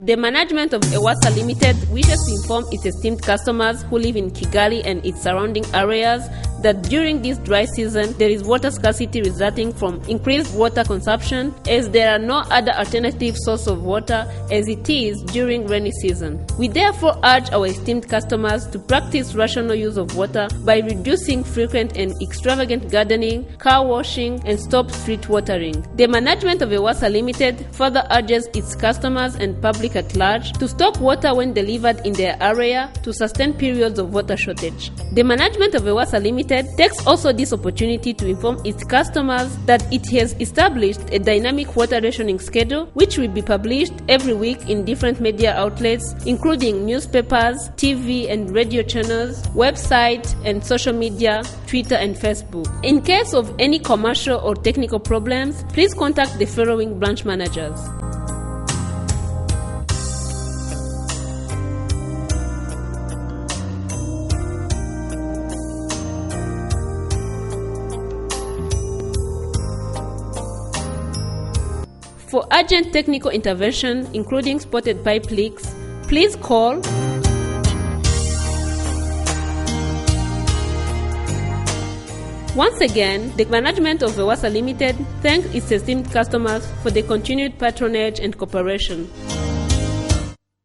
The management of EWSA Limited wishes to inform its esteemed customers who live in Kigali and its surrounding areas that during this dry season, there is water scarcity resulting from increased water consumption, as there are no other alternative source of water as it is during rainy season. We therefore urge our esteemed customers to practice rational use of water by reducing frequent and extravagant gardening, car washing, and stop street watering. The management of EWSA Limited further urges its customers and public at large to stock water when delivered in their area to sustain periods of water shortage. The management of EWSA Limited takes also this opportunity to inform its customers that it has established a dynamic water rationing schedule which will be published every week in different media outlets including newspapers, TV and radio channels, website and social media, Twitter and Facebook. In case of any commercial or technical problems, please contact the following branch managers. For urgent technical intervention, including spotted pipe leaks, please call Once again, the management of EWSA Limited thanks its esteemed customers for the continued patronage and cooperation.